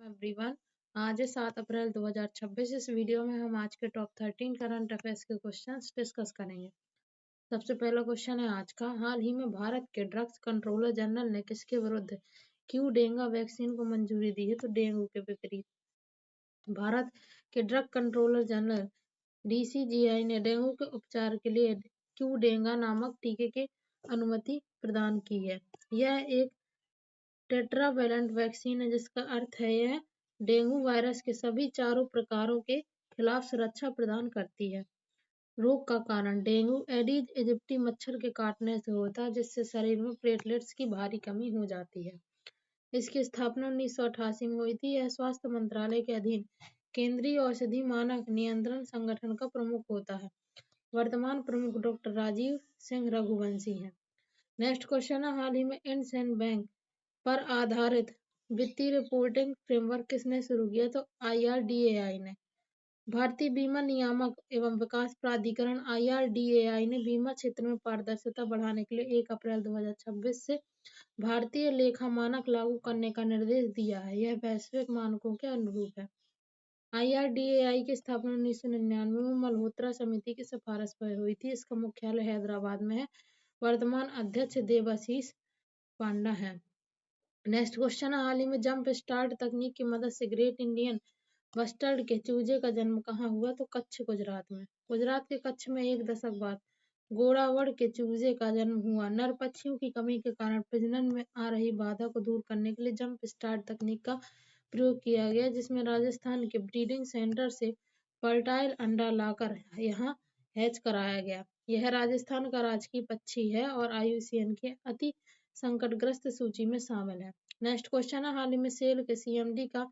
Everyone. आज है 7 अप्रैल 2026। इस वीडियो में हम आज के टॉप 13 करंट अफेयर्स के क्वेश्चंस डिस्कस करेंगे। सबसे पहला क्वेश्चन है आज का। हाल ही में भारत के ड्रग्स कंट्रोलर जनरल ने किसके विरुद्ध क्यू डेंगू वैक्सीन को मंजूरी दी है? तो डेंगू के विपरीत भारत के ड्रग कंट्रोलर जनरल डीसीजीआई ने डेंगू के उपचार के लिए क्यू डेंगा नामक टीके की अनुमति प्रदान की है। यह एक टेट्रावैलेंट वैक्सीन है, जिसका अर्थ है यह डेंगू वायरस के सभी चारों प्रकारों के खिलाफ सुरक्षा प्रदान करती है। रोग का कारण डेंगू एडीज इजिप्टी मच्छर के काटने से होता है, जिससे शरीर में प्लेटलेट्स की भारी कमी हो जाती है। इसकी स्थापना 1988 में हुई थी। यह स्वास्थ्य मंत्रालय के अधीन केंद्रीय औषधि मानक नियंत्रण संगठन का प्रमुख होता है। वर्तमान प्रमुख डॉक्टर राजीव सिंह रघुवंशी हैं। नेक्स्ट क्वेश्चन है। हाल ही में इंडसइंड बैंक पर आधारित वित्तीय रिपोर्टिंग फ्रेमवर्क किसने शुरू किया? तो IRDAI ने। भारतीय बीमा नियामक एवं विकास प्राधिकरण IRDAI ने बीमा क्षेत्र में पारदर्शिता बढ़ाने के लिए 1 अप्रैल 2026 से भारतीय लेखा मानक लागू करने का निर्देश दिया है। यह वैश्विक मानकों के अनुरूप है। IRDAI की स्थापना 1999 में मल्होत्रा समिति की सिफारिश पर हुई थी। इसका मुख्यालय हैदराबाद में है। वर्तमान अध्यक्ष देवाशीष पांडा है। नेक्स्ट क्वेश्चन है। हाल ही में जंप स्टार्ट तकनीक की मदद से ग्रेट इंडियन बस्टर्ड के चूजे का जन्म कहाँ हुआ? तो कच्छ, गुजरात में। गुजरात के कच्छ में 1 दशक बाद गोड़ावड़ के चूजे का जन्म हुआ। नर पक्षियों की कमी के कारण प्रजनन में आ रही बाधा को दूर करने के लिए जंप स्टार्ट तकनीक का प्रयोग किया गया, जिसमें राजस्थान के ब्रीडिंग सेंटर से फर्टाइल अंडा लाकर यहाँ हैच कराया गया। यह राजस्थान का राजकीय पक्षी है और IUCN की अति संकटग्रस्त सूची में शामिल है। नेक्स्ट क्वेश्चन है। हाल ही में सेल के CMD का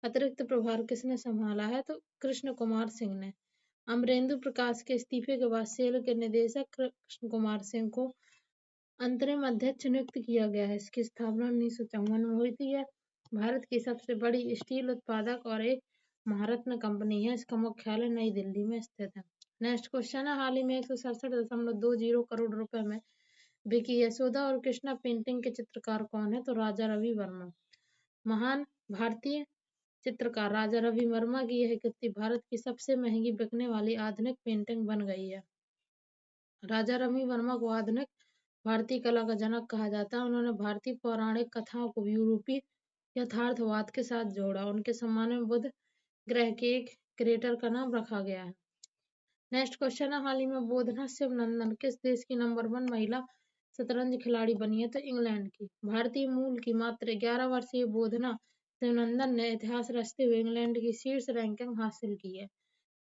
अतिरिक्त प्रभार किसने संभाला है? तो कृष्ण कुमार सिंह ने। अमरेंदु प्रकाश के इस्तीफे के बाद सेल के निदेशक कृष्ण कुमार सिंह को अंतरिम अध्यक्ष नियुक्त किया गया है। इसकी स्थापना 1954 में हुई थी। यह भारत की सबसे बड़ी स्टील उत्पादक और एक महारत्न कंपनी है। इसका मुख्यालय नई दिल्ली में स्थित है। नेक्स्ट क्वेश्चन है। हाल ही में 167.20 करोड़ रुपए में बिकी यशोदा और कृष्णा पेंटिंग के चित्रकार कौन है? तो राजा रवि वर्मा। महान भारतीय चित्रकार राजा रवि वर्मा की यह कृति भारत की सबसे महंगी बिकने वाली आधुनिक पेंटिंग बन गई है। राजा रवि वर्मा को आधुनिक भारतीय कला का जनक कहा जाता है। उन्होंने भारतीय पौराणिक कथाओं को यूरोपीय यथार्थवाद के साथ जोड़ा। उनके सम्मान में बुध ग्रह के एक क्रेटर का नाम रखा गया है। नेक्स्ट क्वेश्चन है। हाल ही में बोधना शिवनंदन किस देश की नंबर 1 महिला शतरंज खिलाड़ी बनी है? तो इंग्लैंड की। भारतीय मूल की मात्र 11 वर्षीय बोधना शिवनंदन ने इतिहास रचते हुए इंग्लैंड की शीर्ष रैंकिंग हासिल की है।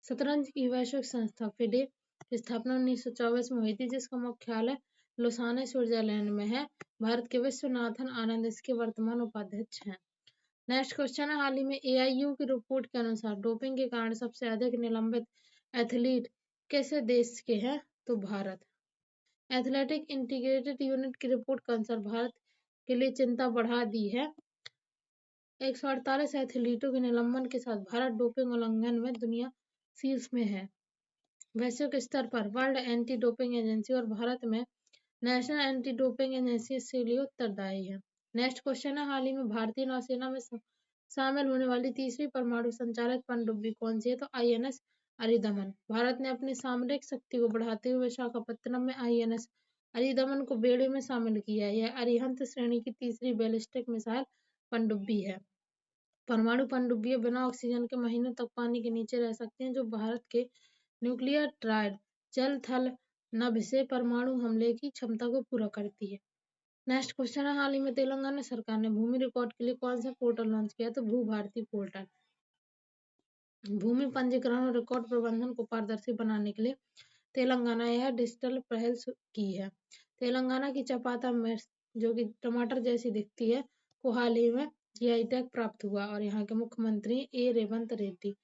शतरंज की वैश्विक संस्था फिडे की स्थापना 1924 में हुई थी, जिसका मुख्यालय लुसाने, स्विट्जरलैंड में है। भारत के विश्वनाथन आनंद इसके वर्तमान उपाध्यक्ष हैं। नेक्स्ट क्वेश्चन है। हाल ही में AIU की रिपोर्ट के अनुसार डोपिंग के कारण सबसे अधिक निलंबित एथलीट किस देश के हैं? तो भारत। एथलेटिक इंटीग्रेटेड यूनिट की रिपोर्ट के अनुसार भारत के लिए चिंता बढ़ा दी है। 148 एथलीटों के निलंबन के साथ भारत डोपिंग उल्लंघन में दुनिया शीर्ष में है। वैश्विक स्तर पर वर्ल्ड एंटी डोपिंग एजेंसी और भारत में नेशनल एंटी डोपिंग एजेंसी इसके लिए उत्तरदायी है। नेक्स्ट क्वेश्चन है। हाल ही में भारतीय नौसेना में शामिल होने वाली तीसरी परमाणु संचालित पनडुब्बी कौन सी है? तो INS अरिदमन। भारत ने अपनी सामरिक शक्ति को बढ़ाते हुए विशाखापत्तनम में INS अरिदमन को बेड़े में शामिल किया है। यह अरिहंत श्रेणी की तीसरी बैलिस्टिक मिसाइल पनडुब्बी है। परमाणु पनडुब्बियां बिना ऑक्सीजन के महीनों तक पानी के नीचे रह सकती हैं, जो भारत के न्यूक्लियर ट्रायड जल थल नभ से परमाणु हमले की क्षमता को पूरा करती है। नेक्स्ट क्वेश्चन है। हाल ही में तेलंगाना सरकार ने भूमि रिकॉर्ड के लिए कौन सा पोर्टल लॉन्च किया? तो भू भारती पोर्टल। भूमि पंजीकरण और रिकॉर्ड प्रबंधन को पारदर्शी बनाने के लिए तेलंगाना यह डिजिटल पहल की है। तेलंगाना की चपाता मिर्च, जो कि टमाटर जैसी दिखती है, को हाल ही में GI टैग प्राप्त हुआ और यहाँ के मुख्यमंत्री A Revanth Reddy.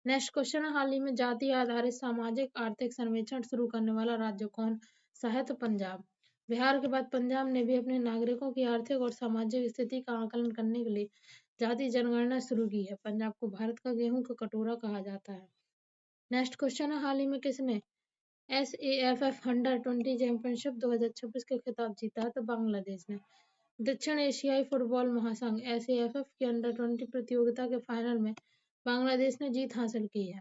Next question है। हाल ही में जाति आधारित सामाजिक आर्थिक सर्वेक्षण शुरू करने वाला राज्य कौन सा है? तो पंजाब। बिहार के बाद पंजाब ने भी अपने नागरिकों की आर्थिक और सामाजिक स्थिति का आकलन करने के लिए जाति जनगणना शुरू की है। पंजाब को भारत का गेहूं का कटोरा कहा जाता है। नेक्स्ट क्वेश्चन है। हाल ही में किसने SAFF अंडर 20 चैंपियनशिप 2026 का खिताब जीता है? तो बांग्लादेश ने। दक्षिण एशियाई फुटबॉल महासंघ (एसीएफएफ) की अंडर-20 प्रतियोगिता के फाइनल में बांग्लादेश ने जीत हासिल की है।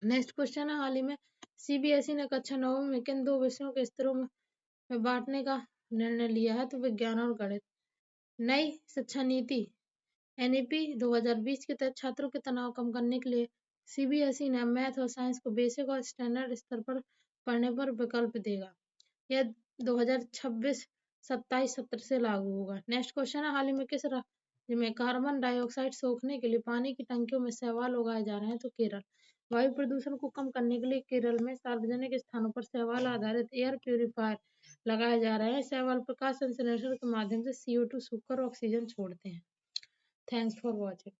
नेक्स्ट क्वेश्चन है, हाल ही में सीबीएसई ने कक्षा 9वीं में किन 2 विषयों के स्तरों में बांटने का निर्णय लिया है? तो विज्ञान और गणित। नई शिक्षा नीति एनईपी 2020 के तहत छात्रों के तनाव कम करने के लिए सीबीएसई ने मैथ और साइंस को बेसिक और स्टैंडर्ड स्तर पर पढ़ने पर विकल्प देगा। यह 2026-27 सत्र से लागू होगा। नेक्स्ट क्वेश्चन है, हाल ही में किस राज्य में कार्बन डाइऑक्साइड सोखने के लिए पानी की टंकियों में शैवाल उगाए जा रहे हैं? तो केरल। वायु प्रदूषण को कम करने के लिए केरल में सार्वजनिक स्थानों पर शैवाल आधारित एयर प्यूरिफायर लगाए जा रहे हैं। शैवाल प्रकाश संश्लेषण के माध्यम से CO2 सूखकर ऑक्सीजन छोड़ते हैं। Thanks for watching.